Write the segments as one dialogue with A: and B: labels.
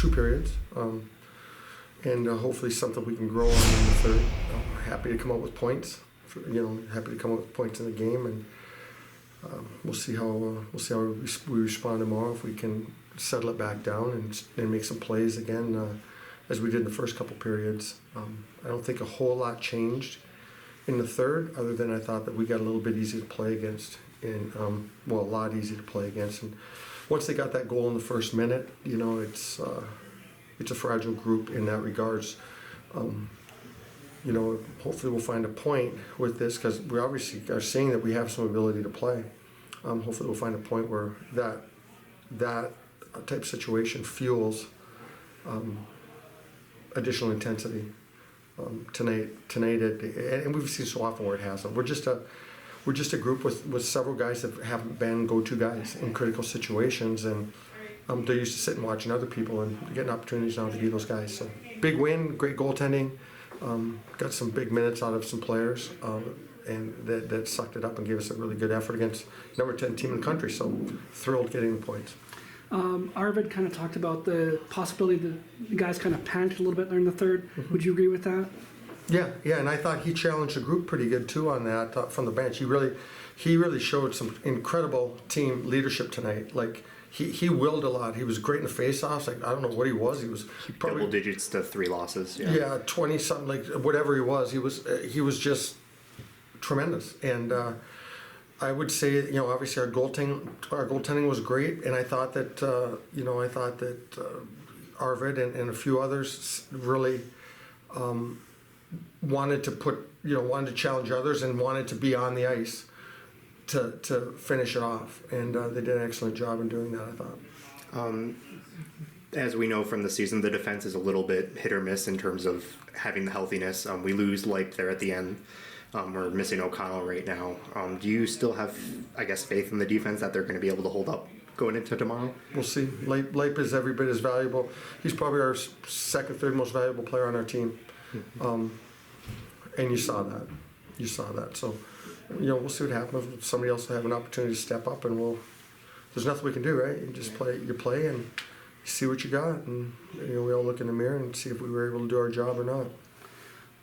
A: 2 periods, and hopefully something we can grow on in the third. Happy to come up with points, happy to come up with points in the game, and we'll see how we respond tomorrow. If we can settle it back down and make some plays again, as we did in the first couple periods. I don't think a whole lot changed in the third, other than I thought that we got a little bit easy to play against, and a lot easy to play against. And once they got that goal in the first minute, it's a fragile group in that regards. Hopefully we'll find a point with this, because we obviously are seeing that we have some ability to play. Hopefully we'll find a point where that type of situation fuels additional intensity tonight, and we've seen so often where it hasn't. We're just a group with several guys that haven't been go-to guys in critical situations, and they're used to sitting watching other people and getting opportunities now to be those guys. So big win, great goaltending, got some big minutes out of some players, and that sucked it up and gave us a really good effort against number 10 team in the country. So thrilled getting the points.
B: Arvid kind of talked about the possibility that the guys kind of panicked a little bit during the third. Mm-hmm. Would you agree with that? Yeah,
A: and I thought he challenged the group pretty good too on that from the bench. He really showed some incredible team leadership tonight. Like he willed a lot. He was great in the face-offs. Like, I don't know what he was. He was probably
C: double digits to 3 losses.
A: Yeah, 20 something, like whatever he was. He was just tremendous. And I would say, obviously our goaltending was great, and I thought that Arvid and a few others really wanted to challenge others and wanted to be on the ice to finish it off, and they did an excellent job in doing that, I thought.
C: As we know from the season, the defense is a little bit hit or miss in terms of having the healthiness. We lose Leip there at the end. We're missing O'Connell right now. Do you still have, I guess, faith in the defense that they're going to be able to hold up going into tomorrow?
A: We'll see. Leip is every bit as valuable. He's probably our second, third most valuable player on our team. Mm-hmm. And you saw that. So, we'll see what happens. If somebody else will have an opportunity to step up, and there's nothing we can do, right? You just play and see what you got, and we all look in the mirror and see if we were able to do our job or not.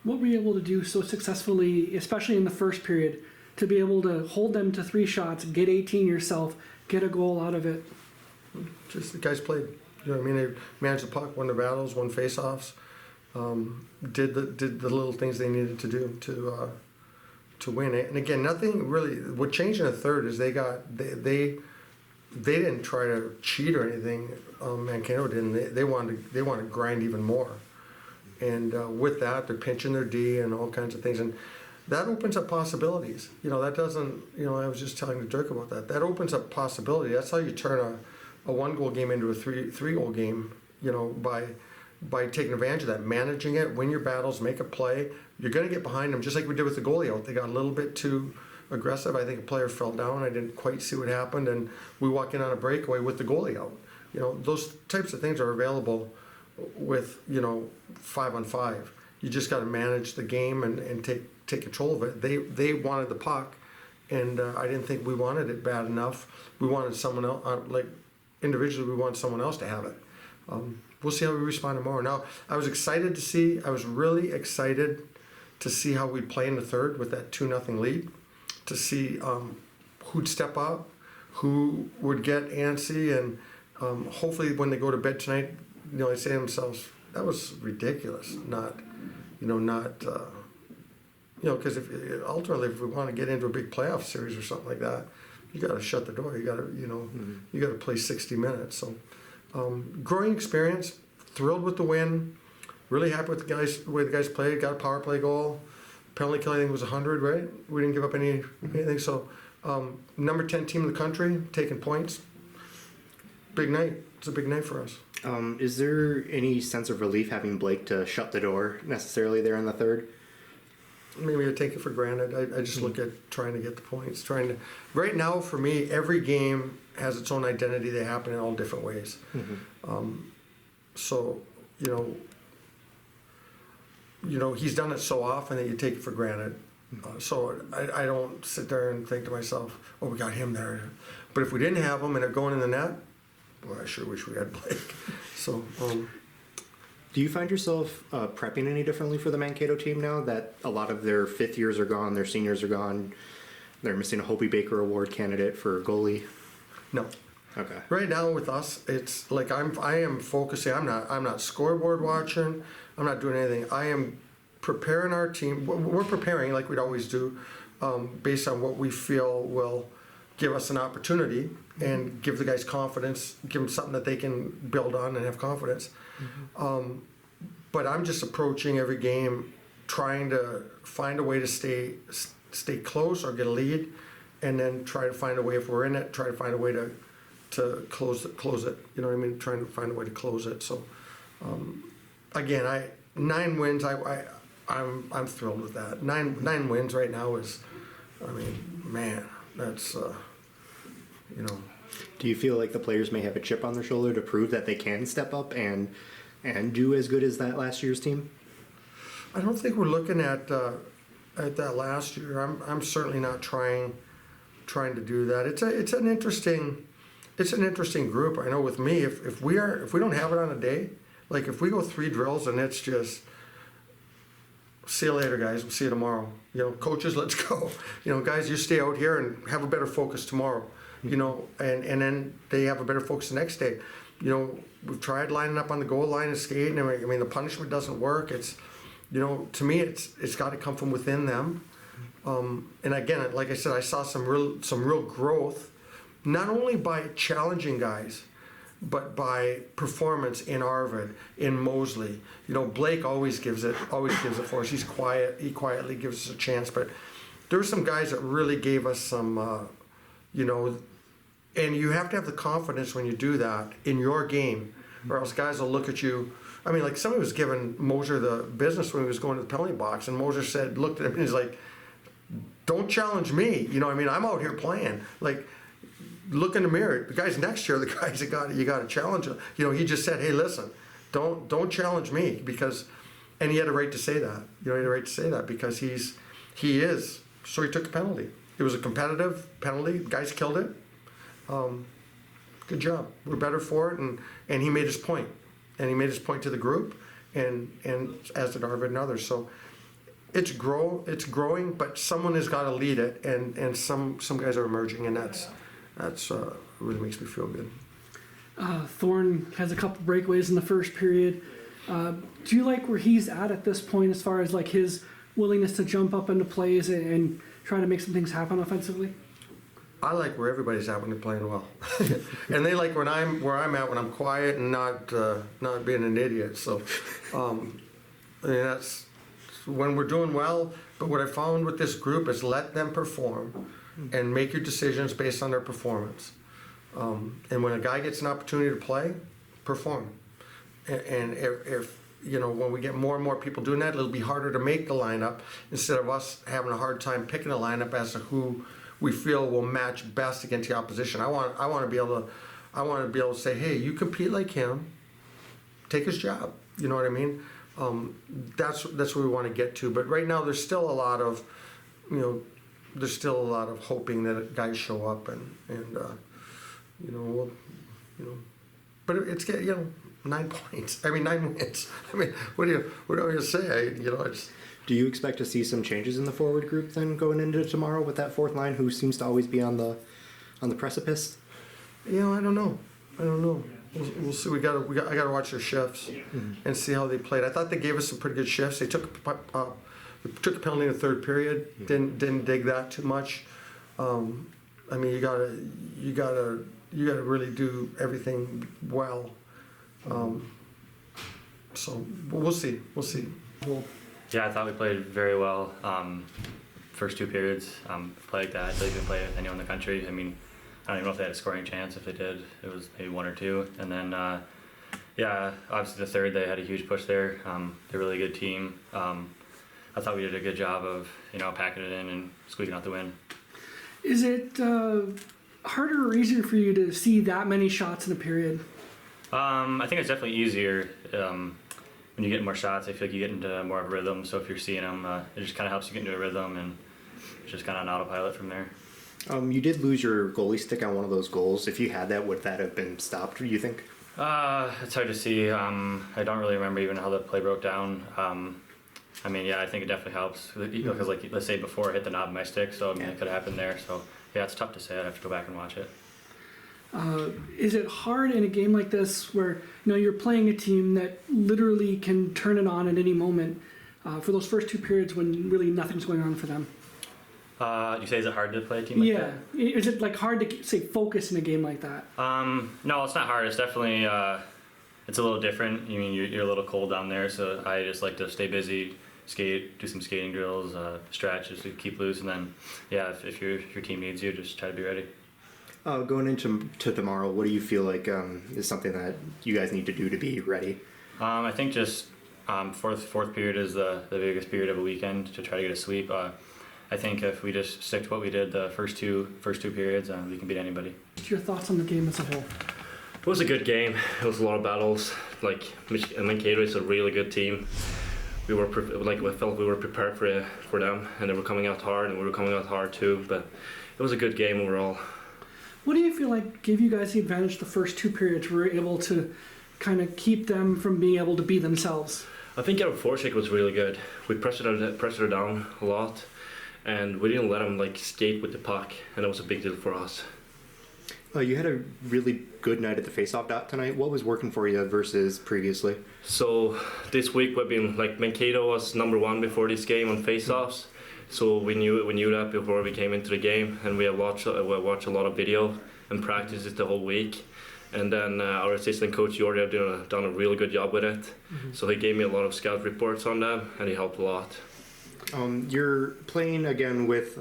B: What were you able to do so successfully, especially in the first period, to be able to hold them to 3 shots, get 18 yourself, get a goal out of it?
A: Just the guys played. They managed the puck, won the battles, won face-offs, did the little things they needed to do to win it. And again, nothing really. What changed in the third is they didn't try to cheat or anything. Mankato didn't. They wanted to grind even more. And with that, they're pinching their D and all kinds of things, and that opens up possibilities. That doesn't. I was just telling Dirk about that. That opens up possibility. That's how you turn a 1-goal game into a 3-goal game. By taking advantage of that, managing it, win your battles, make a play. You're going to get behind them, just like we did with the goalie out. They got a little bit too aggressive. I think a player fell down. I didn't quite see what happened, and we walk in on a breakaway with the goalie out. Those types of things are available with 5-on-5. You just got to manage the game and take control of it. They wanted the puck, and I didn't think we wanted it bad enough. We wanted someone else, individually, we wanted someone else to have it. We'll see how we respond tomorrow. Now, I was really excited to see how we'd play in the third with that 2-0 lead, to see who'd step up, who would get antsy, and hopefully when they go to bed tonight, they say to themselves, that was ridiculous. Because ultimately if we want to get into a big playoff series or something like that, you got to shut the door. You got to, you got to play 60 minutes. So, growing experience, thrilled with the win, really happy with the way the guys played. Got a power play goal, penalty kill I think was 100, right? We didn't give up anything. So, number 10 team in the country, taking points. Big night. It's a big night for us.
C: Is there any sense of relief having Blake to shut the door necessarily there in the third?
A: Maybe I take it for granted. I just look at trying to get the points. Right now, for me, every game has its own identity. They happen in all different ways. Mm-hmm. So, he's done it so often that you take it for granted. So I don't sit there and think to myself, oh, we got him there. But if we didn't have him and they're going in the net, boy, I sure wish we had Blake. So,
C: Do you find yourself prepping any differently for the Mankato team now that a lot of their fifth years are gone, their seniors are gone, they're missing a Hobie Baker Award candidate for goalie?
A: no.
C: Okay.
A: Right now with us, it's like I am focusing. I'm not scoreboard watching. I'm not doing anything. I am preparing our team. We're preparing like we'd always do, based on what we feel will give us an opportunity and give the guys confidence, give them something that they can build on and have confidence. But I'm just approaching every game, trying to find a way to stay close or get a lead, and then try to find a way, if we're in it, try to find a way to close it. You know what I mean? Trying to find a way to close it. So, again, 9 wins. I'm thrilled with that. Nine wins right now is, I mean, man, that's you know.
C: Do you feel like the players may have a chip on their shoulder to prove that they can step up and do as good as that last year's team?
A: I don't think we're looking at that last year. I'm certainly not trying to do that. It's an interesting group. I know with me, if we don't have it on a day, like if we go 3 drills and it's just see you later, guys, we'll see you tomorrow. You know, coaches, let's go. You know, guys, you stay out here and have a better focus tomorrow. You know, and then they have a better focus the next day. You know, we've tried lining up on the goal line and skating. I mean, the punishment doesn't work. It's, you know, to me, it's got to come from within them. And again, like I said, I saw some real growth, not only by challenging guys, but by performance in Arvid, in Mosley. You know, Blake always gives it for us. He's quiet. He quietly gives us a chance. But there were some guys that really gave us some, you know, and you have to have the confidence when you do that in your game, or else guys will look at you. I mean, like somebody was giving Moser the business when he was going to the penalty box, and Moser looked at him and he's like, "Don't challenge me." You know what I mean? I'm out here playing. Like, look in the mirror. The guys next to you are the guys that you got to challenge. You know, he just said, "Hey, listen, don't challenge me," because, and he had a right to say that. You know, he had a right to say that because he is. So he took a penalty. It was a competitive penalty. Guys killed it. Good job. We're better for it, and he made his point, and he made his point to the group, and as did Arvid and others. So it's growing, but someone has got to lead it, and some guys are emerging, and that's really makes me feel good.
B: Thorne has a couple breakaways in the first period. Do you like where he's at this point as far as like his willingness to jump up into plays and try to make some things happen offensively?
A: I like where everybody's at when they're playing well, and they like where I'm at when I'm quiet and not being an idiot. So, I mean, that's when we're doing well. But what I found with this group is let them perform, and make your decisions based on their performance. And when a guy gets an opportunity to play, perform. And if you know, when we get more and more people doing that, it'll be harder to make the lineup instead of us having a hard time picking a lineup as to who we feel will match best against the opposition. I want to be able to say, hey, you compete like him, take his job. You know what I mean? That's where we want to get to. But right now, there's still a lot of, you know, hoping that guys show up and you know, but it's 9 points. I mean, 9 wins. I mean, what do you say? It's.
C: Do you expect to see some changes in the forward group then going into tomorrow with that fourth line who seems to always be on the precipice?
A: You know, I don't know. We'll see. I got to watch their shifts and see how they played. I thought they gave us some pretty good shifts. They took a penalty in the third period. Didn't dig that too much. I mean, you gotta really do everything well. So we'll see.
D: Yeah, I thought we played very well. First 2 periods, play like that. I feel like we can play with anyone in the country. I mean, I don't even know if they had a scoring chance. If they did, it was maybe 1 or 2. And then, yeah, obviously the third, they had a huge push there. They're a really good team. I thought we did a good job of, packing it in and squeaking out the win.
B: Is it harder or easier for you to see that many shots in a period?
D: I think it's definitely easier. When you get more shots, I feel like you get into more of a rhythm. So if you're seeing them, it just kind of helps you get into a rhythm, and it's just kind of an autopilot from there.
C: You did lose your goalie stick on one of those goals. If you had that, would that have been stopped, do you think?
D: It's hard to see. I don't really remember even how the play broke down. I mean, yeah, I think it definitely helps because, like, let's say before it hit the knob of my stick, so I mean, it could have happened there. So yeah, it's tough to say. I'd have to go back and watch it.
B: Is it hard in a game like this where you're playing a team that literally can turn it on at any moment for those first 2 periods when really nothing's going on for them?
D: You say is it hard to play a team like that?
B: Yeah. Is it like hard to say focus in a game like that?
D: No, it's not hard. It's definitely it's a little different. I mean, you're a little cold down there, so I just like to stay busy, skate, do some skating drills, stretch, just to keep loose, and then yeah, if your team needs you, just try to be ready.
C: Going into tomorrow, what do you feel like is something that you guys need to do to be ready?
D: I think just fourth period is the biggest period of a weekend to try to get a sweep. I think if we just stick to what we did the first two periods, we can beat anybody.
B: What's your thoughts on the game as a whole?
E: It was a good game. It was a lot of battles. Like Mankato is a really good team. We felt we were prepared for them, and they were coming out hard, and we were coming out hard too. But it was a good game overall.
B: What do you feel like gave you guys the advantage the first 2 periods? Were able to kind of keep them from being able to be themselves?
E: I think our forecheck was really good. We pressured her down a lot, and we didn't let them skate with the puck, and that was a big deal for us.
C: You had a really good night at the face-off dot tonight. What was working for you versus previously?
E: So this week we've been Mankato was number 1 before this game on face-offs. So we knew that before we came into the game, and we have watched a lot of video and practices the whole week. And then our assistant coach Jordi have done a really good job with it. Mm-hmm. So he gave me a lot of scout reports on them, and he helped a lot.
C: You're playing again with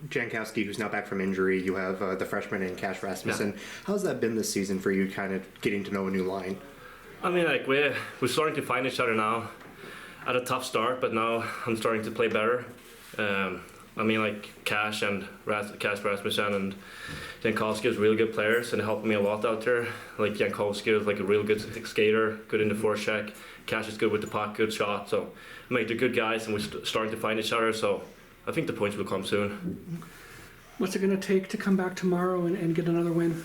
C: Jankowski, who's now back from injury. You have the freshman in Cash Rasmussen. Yeah. How's that been this season for you, kind of getting to know a new line?
E: I mean, we're starting to find each other now. Had a tough start, but now I'm starting to play better. I mean, Cash Rasmussen and Jankowski is really good players, and helping me a lot out there. Jankowski is a real good skater, good in the forecheck. Cash is good with the puck, good shot. So they're good guys, and we're starting to find each other. So I think the points will come soon.
B: What's it going to take to come back tomorrow and get another win?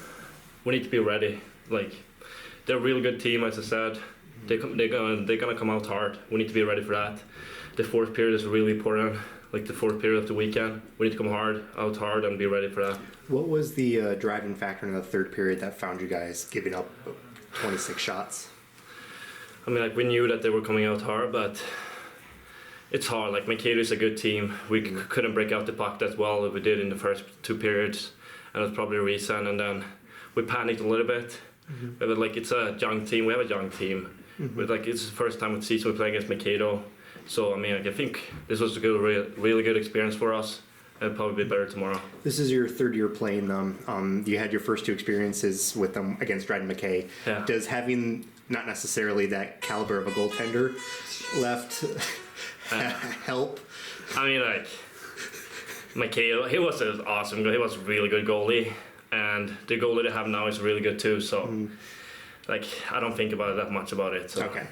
E: We need to be ready. They're a really good team, as I said. They're gonna come out hard. We need to be ready for that. The fourth period is really important. The fourth period of the weekend, we need to come out hard, and be ready for that.
C: What was the driving factor in the third period that found you guys giving up 26 shots?
E: I mean, we knew that they were coming out hard, but it's hard. Mankato is a good team. We couldn't break out the puck that well as we did in the first 2 periods, and that's probably the reason. And then we panicked a little bit. Mm-hmm. But it's a young team. We have a young team. Mm-hmm. But it's the first time this season we play against Mankato. So I mean, I think this was a really good experience for us. It'll probably be better tomorrow. This
C: is your third year playing them. You had your first 2 experiences with them against Dryden McKay.
E: Yeah.
C: Does having not necessarily that caliber of a goaltender left help?
E: I mean, McKay, he was an awesome goalie. He was a really good goalie, and the goalie they have now is really good too. So, I don't think about it that much about it. So.
C: Okay.